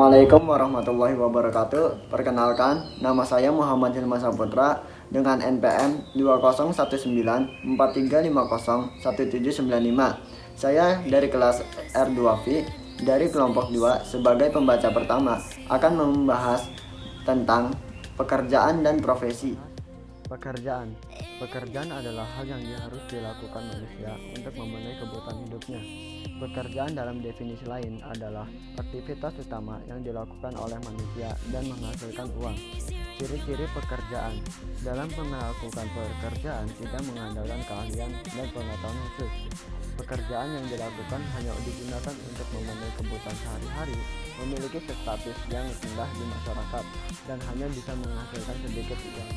Assalamualaikum warahmatullahi wabarakatuh. Perkenalkan, nama saya Muhammad Hilman Saputra dengan NPM 201943501795. Saya dari kelas R2V dari kelompok 2 sebagai pembaca pertama akan membahas tentang pekerjaan dan profesi. Pekerjaan adalah hal yang harus dilakukan manusia untuk memenuhi kebutuhan hidupnya. Pekerjaan dalam definisi lain adalah aktivitas utama yang dilakukan oleh manusia dan menghasilkan uang. Ciri-ciri pekerjaan: dalam melakukan pekerjaan tidak mengandalkan keahlian dan pengetahuan khusus. Pekerjaan yang dilakukan hanya digunakan untuk memenuhi kebutuhan sehari-hari, memiliki status yang rendah di masyarakat, dan hanya bisa menghasilkan sedikit uang.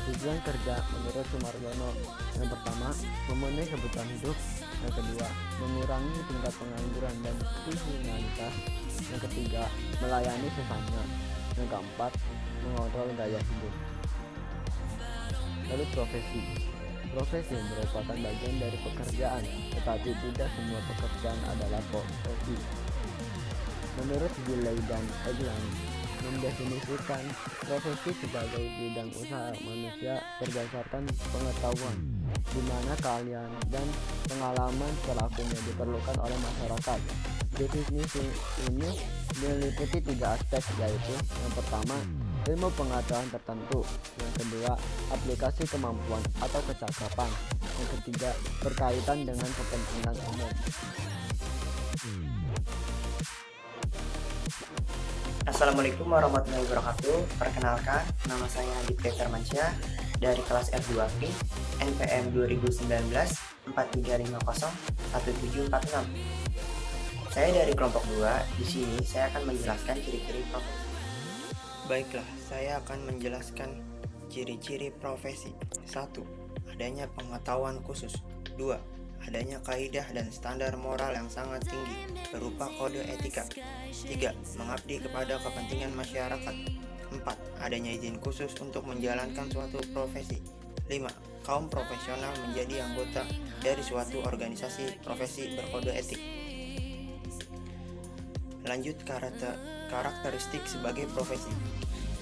Tujuan kerja menurut Sumaryono: yang pertama, memenuhi kebutuhan hidup; yang kedua, mengurangi tingkat pengangguran dan kriminalitas; yang ketiga, melayani sesama; yang keempat, mengontrol gaya hidup. Lalu profesi merupakan bagian dari pekerjaan, tetapi tidak semua pekerjaan adalah profesi. Menurut Gilley dan Eglan mendefinisikan profesi sebagai bidang usaha manusia berdasarkan pengetahuan, di mana keahlian dan pengalaman pelakunya diperlukan oleh masyarakat. Definisi ini meliputi 3 aspek, yaitu yang pertama, ilmu pengetahuan tertentu; yang kedua, aplikasi kemampuan atau kecakapan; yang ketiga, berkaitan dengan kepentingan umum. Assalamualaikum warahmatullahi wabarakatuh. Perkenalkan, nama saya Aditya Firmansyah dari kelas R2V NPM 201943501746. Saya dari kelompok 2. Di sini saya akan menjelaskan ciri-ciri profesi. Baiklah, saya akan menjelaskan ciri-ciri profesi. 1. Adanya pengetahuan khusus. 2. Adanya kaidah dan standar moral yang sangat tinggi berupa kode etika. 3. Mengabdi kepada kepentingan masyarakat. 4. Adanya izin khusus untuk menjalankan suatu profesi. 5. Kaum profesional menjadi anggota dari suatu organisasi profesi berkode etik. Lanjut, karakteristik sebagai profesi.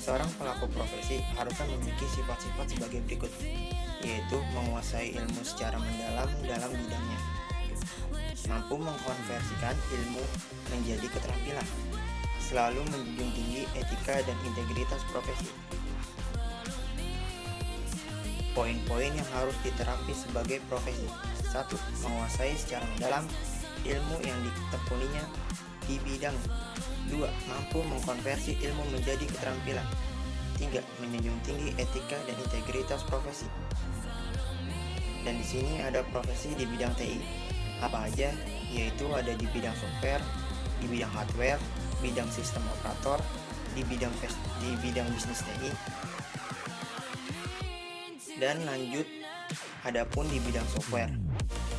Seorang pelaku profesi harusnya memiliki sifat-sifat sebagai berikut, yaitu menguasai ilmu secara mendalam dalam bidangnya, mampu mengkonversikan ilmu menjadi keterampilan, selalu menjunjung tinggi etika dan integritas profesi. Poin-poin yang harus diterapi sebagai profesi. 1. Menguasai secara mendalam ilmu yang ditekuninya di bidang. 2. Mampu mengkonversi ilmu menjadi keterampilan. 3. Menjunjung tinggi etika dan integritas profesi. Dan di sini ada profesi di bidang TI. Apa aja? Yaitu ada di bidang software, di bidang hardware, bidang sistem operator, di bidang bisnis TI. Dan lanjut, adapun di bidang software.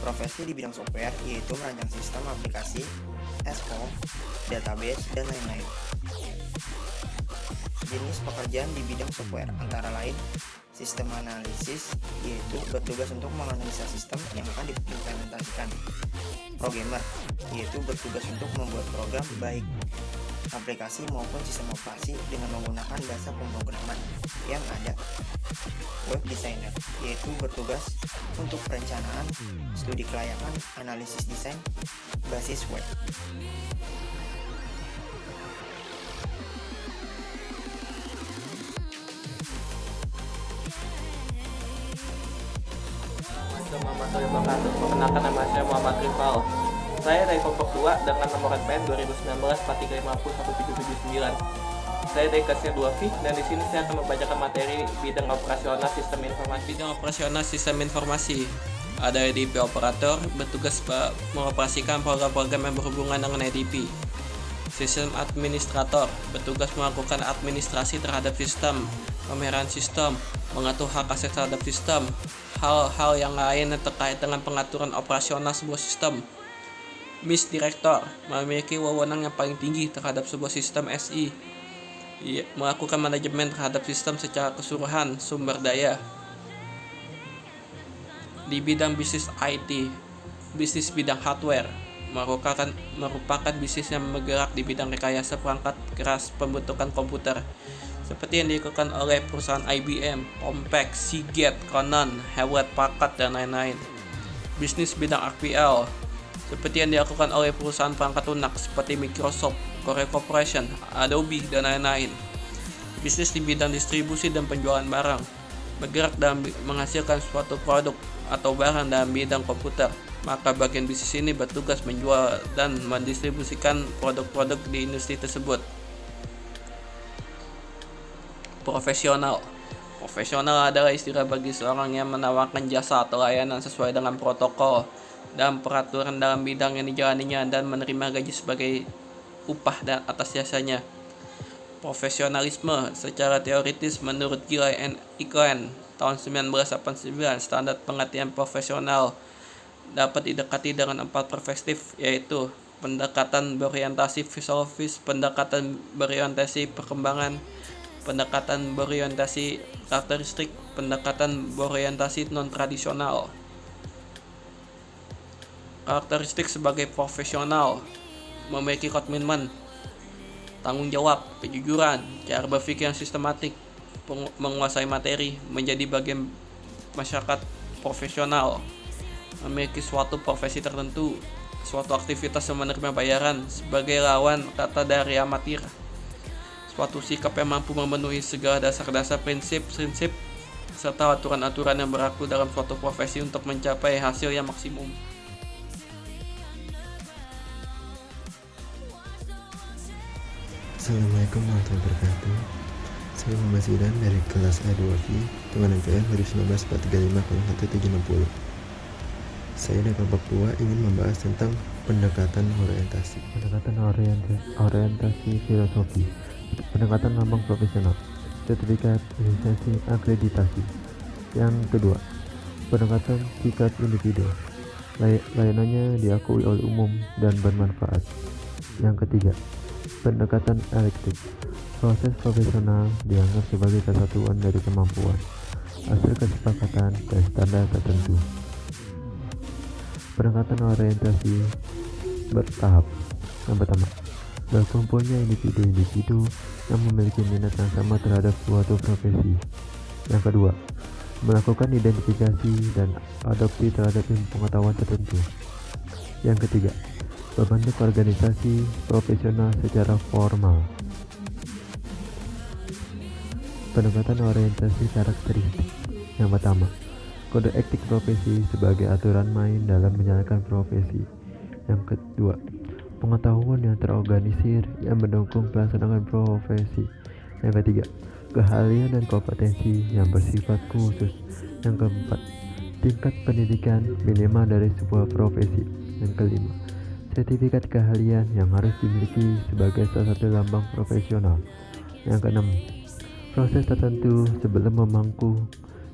Profesi di bidang software yaitu merancang sistem aplikasi, SO, database, dan lain-lain. Jenis pekerjaan di bidang software antara lain sistem analisis, yaitu bertugas untuk menganalisa sistem yang akan diimplementasikan. Programmer, yaitu bertugas untuk membuat program baik aplikasi maupun sistem operasi dengan menggunakan dasar pemrograman yang ada. Web designer, yaitu bertugas untuk perencanaan, studi kelayakan, analisis desain basis web. Perkenalkan, nama saya Muhammad Rival. Saya dari kelompok 2 dengan nomor NPM 201943501779. Saya dari kelas 2V dan di sini saya akan membacakan materi bidang operasional sistem informasi. Ada EDP operator, bertugas mengoperasikan program-program yang berhubungan dengan EDP. Sistem administrator, bertugas melakukan administrasi terhadap sistem, pemeliharaan sistem, mengatur hak aset terhadap sistem, hal-hal yang lain yang terkait dengan pengaturan operasional sebuah sistem. MIS Director, memiliki wewenang yang paling tinggi terhadap sebuah sistem SI, melakukan manajemen terhadap sistem secara keseluruhan sumber daya. Di bidang bisnis IT, bisnis bidang hardware, merupakan bisnis yang bergerak di bidang rekayasa perangkat keras pembentukan komputer, seperti yang dilakukan oleh perusahaan IBM, Compaq, Seagate, Canon, Hewlett-Packard, dan lain-lain. Bisnis bidang RPL, seperti yang dilakukan oleh perusahaan perangkat lunak seperti Microsoft, Corel Corporation, Adobe, dan lain-lain. Bisnis di bidang distribusi dan penjualan barang, bergerak dalam menghasilkan suatu produk atau barang dalam bidang komputer. Maka bagian bisnis ini bertugas menjual dan mendistribusikan produk-produk di industri tersebut. Profesional adalah istilah bagi seorang yang menawarkan jasa atau layanan sesuai dengan protokol dan peraturan dalam bidang yang dijalaninya dan menerima gaji sebagai upah dan atas jasanya. Profesionalisme secara teoritis menurut Gilley & Eklund tahun 1989, standar pengertian profesional dapat didekati dengan 4 perspektif, yaitu pendekatan berorientasi filosofis, pendekatan berorientasi perkembangan, pendekatan berorientasi karakteristik, pendekatan berorientasi non-tradisional. Karakteristik sebagai profesional memiliki komitmen, tanggung jawab, kejujuran, cara berpikir yang sistematik, menguasai materi, menjadi bagian masyarakat profesional, memiliki suatu profesi tertentu, suatu aktivitas yang menerima bayaran sebagai lawan kata dari amatir, suatu sikap yang mampu memenuhi segala dasar-dasar prinsip-prinsip serta aturan-aturan yang berlaku dalam suatu profesi untuk mencapai hasil yang maksimum. Assalamualaikum warahmatullahi wabarakatuh. Saya Muhammad Zidan dari kelas A2V dengan NPM 2019-435-0160. Saya dari kelompok 2 ingin membahas tentang pendekatan orientasi. Pendekatan orientasi filosofi. Pendekatan lambang profesional. Sertifikat lisensi akreditasi. Yang kedua, pendekatan sikap individu. Layanannya diakui oleh umum dan bermanfaat. Yang ketiga, pendekatan elektif. Proses profesional dianggap sebagai kesatuan dari kemampuan, hasil kesepakatan dan standar tertentu. Pendekatan orientasi bertahap. Yang pertama, berkumpulnya individu-individu yang memiliki minat yang sama terhadap suatu profesi. Yang kedua, melakukan identifikasi dan adopsi terhadap ilmu pengetahuan tertentu. Yang ketiga, membentuk organisasi profesional secara formal. Pendekatan orientasi karakteristik. Yang pertama, kode etik profesi sebagai aturan main dalam menjalankan profesi. Yang kedua, pengetahuan yang terorganisir yang mendukung pelaksanaan profesi. Yang ketiga, keahlian dan kompetensi yang bersifat khusus. Yang keempat, tingkat pendidikan minimal dari sebuah profesi. Yang kelima, sertifikat keahlian yang harus dimiliki sebagai salah satu lambang profesional. Yang keenam, proses tertentu sebelum memangku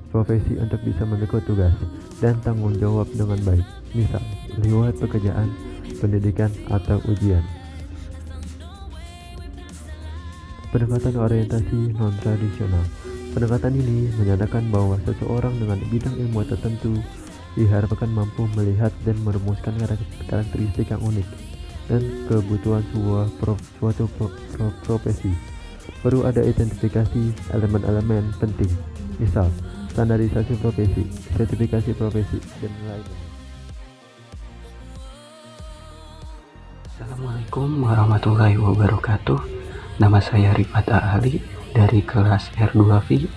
profesi untuk bisa memikul tugas dan tanggung jawab dengan baik, misal lewat pekerjaan, pendidikan, atau ujian. Pendekatan orientasi non-tradisional. Pendekatan ini menyatakan bahwa seseorang dengan bidang ilmu tertentu diharapkan mampu melihat dan merumuskan karakteristik yang unik dan kebutuhan suatu profesi. Perlu ada identifikasi elemen-elemen penting, misal standarisasi profesi, sertifikasi profesi, dan lainnya. Assalamualaikum warahmatullahi wabarakatuh. Nama saya Rifat Ali dari kelas R2V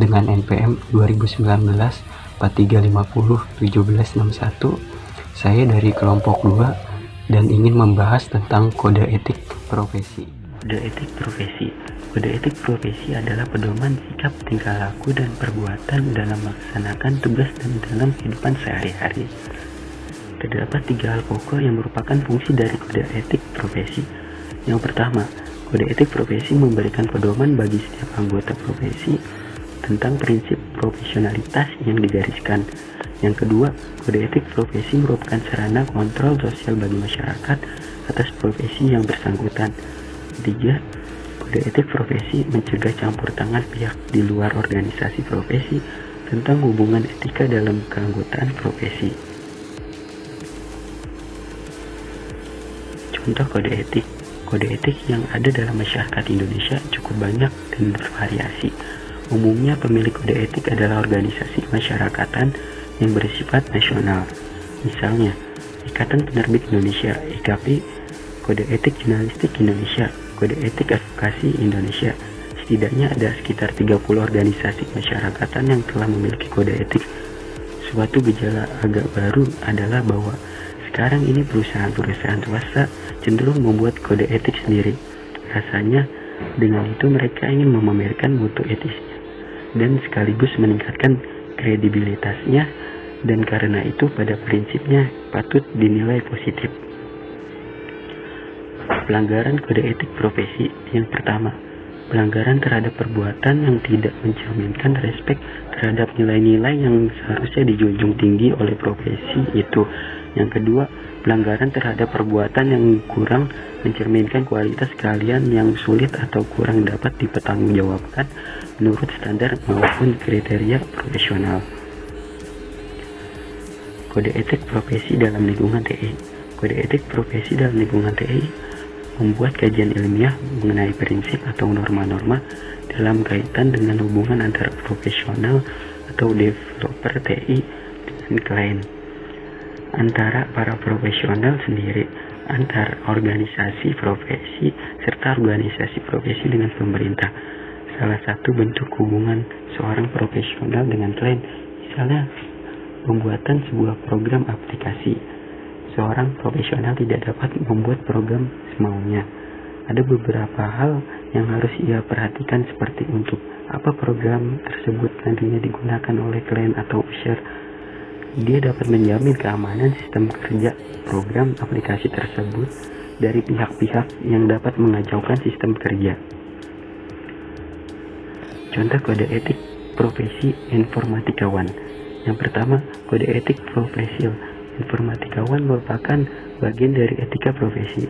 dengan NPM 2019-4350-1761. Saya dari kelompok 2 dan ingin membahas tentang kode etik profesi. Kode etik profesi. Kode etik profesi adalah pedoman sikap, tingkah laku, dan perbuatan dalam melaksanakan tugas dan dalam kehidupan sehari-hari. Terdapat 3 hal pokok yang merupakan fungsi dari kode etik profesi. Yang pertama, kode etik profesi memberikan pedoman bagi setiap anggota profesi tentang prinsip profesionalitas yang digariskan. Yang kedua, kode etik profesi merupakan sarana kontrol sosial bagi masyarakat atas profesi yang bersangkutan. Ketiga, kode etik profesi mencegah campur tangan pihak di luar organisasi profesi tentang hubungan etika dalam keanggotaan profesi. Contoh kode etik. Kode etik yang ada dalam masyarakat Indonesia cukup banyak dan bervariasi. Umumnya pemilik kode etik adalah organisasi masyarakatan yang bersifat nasional. Misalnya, Ikatan Penerbit Indonesia (IKP), Kode Etik Jurnalistik Indonesia, Kode Etik Advokasi Indonesia. Setidaknya ada sekitar 30 organisasi masyarakatan yang telah memiliki kode etik. Suatu gejala agak baru adalah bahwa sekarang ini perusahaan-perusahaan swasta cenderung membuat kode etik sendiri. Rasanya dengan itu mereka ingin memamerkan mutu etisnya dan sekaligus meningkatkan kredibilitasnya, dan karena itu pada prinsipnya patut dinilai positif. Pelanggaran kode etik profesi. Yang pertama, pelanggaran terhadap perbuatan yang tidak mencerminkan respek terhadap nilai-nilai yang seharusnya dijunjung tinggi oleh profesi itu. Yang kedua, pelanggaran terhadap perbuatan yang kurang mencerminkan kualitas kalian yang sulit atau kurang dapat dipertanggungjawabkan menurut standar maupun kriteria profesional. Kode etik profesi dalam lingkungan TI. Kode etik profesi dalam lingkungan TI membuat kajian ilmiah mengenai prinsip atau norma-norma dalam kaitan dengan hubungan antara profesional atau developer TI dengan klien, antara para profesional sendiri, antar organisasi profesi, serta organisasi profesi dengan pemerintah. Salah satu bentuk hubungan seorang profesional dengan klien, misalnya pembuatan sebuah program aplikasi. Seorang profesional tidak dapat membuat program semaunya. Ada beberapa hal yang harus ia perhatikan, seperti untuk apa program tersebut nantinya digunakan oleh klien atau user. Dia dapat menjamin keamanan sistem kerja program aplikasi tersebut dari pihak-pihak yang dapat mengacaukan sistem kerja. Contoh kode etik profesi informatikawan. Yang pertama, kode etik profesi informatikawan merupakan bagian dari etika profesi.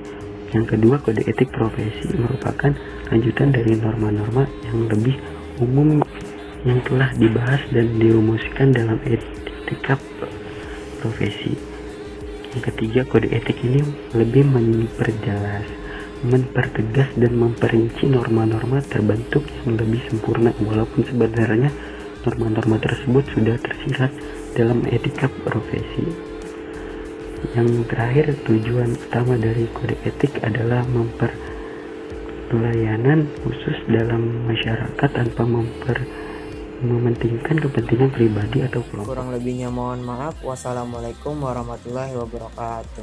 Yang kedua, kode etik profesi merupakan lanjutan dari norma-norma yang lebih umum yang telah dibahas dan dirumuskan dalam etika profesi. Yang ketiga, kode etik ini lebih memperjelas, mempertegas dan memperinci norma-norma terbentuk yang lebih sempurna, walaupun sebenarnya norma-norma tersebut sudah tersirat dalam etika profesi. Yang terakhir, tujuan utama dari kode etik adalah pelayanan khusus dalam masyarakat tanpa mementingkan kepentingan pribadi atau kelompok. Kurang lebihnya mohon maaf. Wassalamualaikum warahmatullahi wabarakatuh.